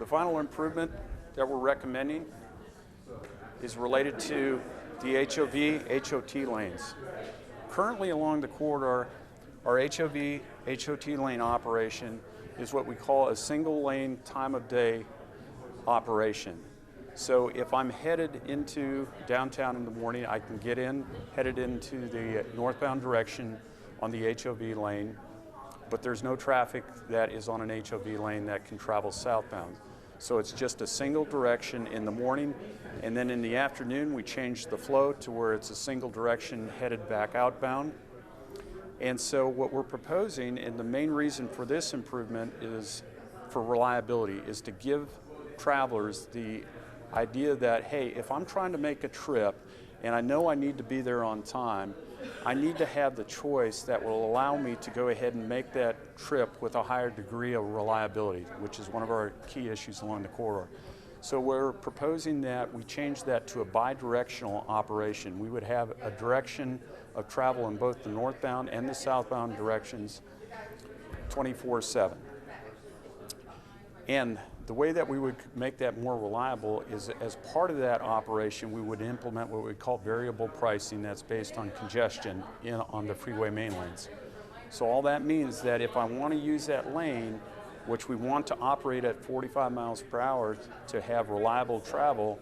The final improvement that we're recommending is related to the HOV, HOT lanes. Currently along the corridor, our HOV, HOT lane operation is what we call a single lane time of day operation. So if I'm headed into downtown in the morning, I can get in, headed into the northbound direction on the HOV lane, but there's no traffic that is on an HOV lane that can travel southbound. So it's just a single direction in the morning, and then in the afternoon we change the flow to where it's a single direction headed back outbound. And so what we're proposing, and the main reason for this improvement is for reliability, is to give travelers the idea that, hey, if I'm trying to make a trip and I know I need to be there on time, I need to have the choice that will allow me to go ahead and make that trip with a higher degree of reliability, which is one of our key issues along the corridor. So we're proposing that we change that to a bi-directional operation. We would have a direction of travel in both the northbound and the southbound directions 24/7. And the way that we would make that more reliable is, as part of that operation, we would implement what we call variable pricing that's based on congestion on the freeway main lanes. So all that means that if I want to use that lane, which we want to operate at 45 miles per hour to have reliable travel,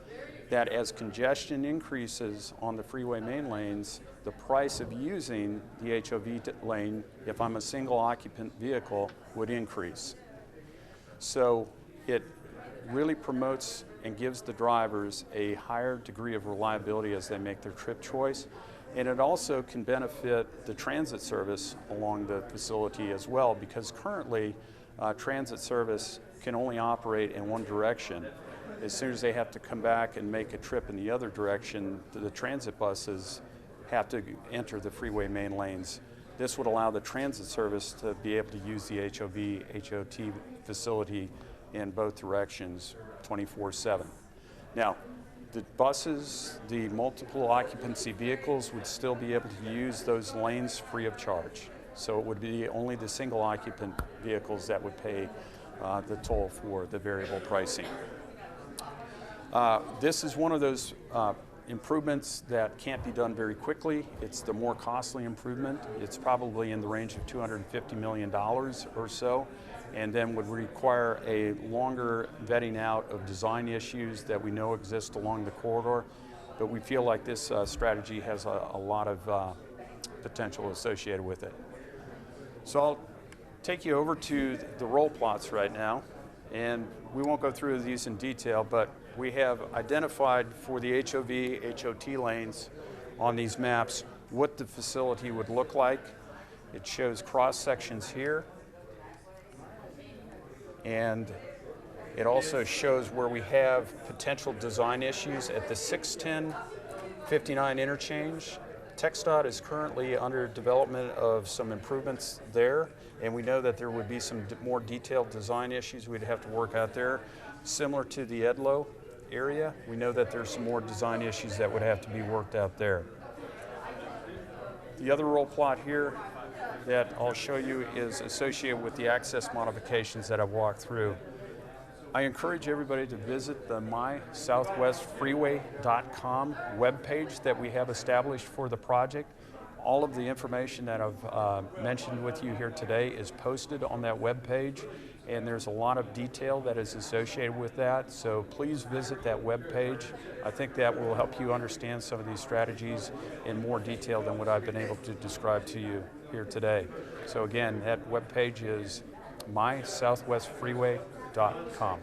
that as congestion increases on the freeway main lanes, the price of using the HOV lane, if I'm a single occupant vehicle, would increase. So it really promotes and gives the drivers a higher degree of reliability as they make their trip choice. And it also can benefit the transit service along the facility as well, because currently transit service can only operate in one direction. As soon as they have to come back and make a trip in the other direction, the transit buses have to enter the freeway main lanes. This would allow the transit service to be able to use the HOV, HOT facility in both directions 24/7. Now, the buses, the multiple occupancy vehicles would still be able to use those lanes free of charge. So it would be only the single occupant vehicles that would pay the toll for the variable pricing. This is one of those improvements that can't be done very quickly. It's the more costly improvement. It's probably in the range of $250 million or so, and then would require a longer vetting out of design issues that we know exist along the corridor. But we feel like this strategy has a lot of potential associated with it. So I'll take you over to the roll plots right now, and we won't go through these in detail, but we have identified for the HOV, HOT lanes on these maps what the facility would look like. It shows cross sections here, and it also shows where we have potential design issues at the 610-59 interchange. TxDOT is currently under development of some improvements there, and we know that there would be some more detailed design issues we'd have to work out there. Similar to the Edlow area, we know that there's some more design issues that would have to be worked out there. The other roll plot here that I'll show you is associated with the access modifications that I've walked through. I encourage everybody to visit the mysouthwestfreeway.com webpage that we have established for the project. All of the information that I've mentioned with you here today is posted on that webpage, and there's a lot of detail that is associated with that. So please visit that webpage. I think that will help you understand some of these strategies in more detail than what I've been able to describe to you here today. So again, that webpage is mysouthwestfreeway.com.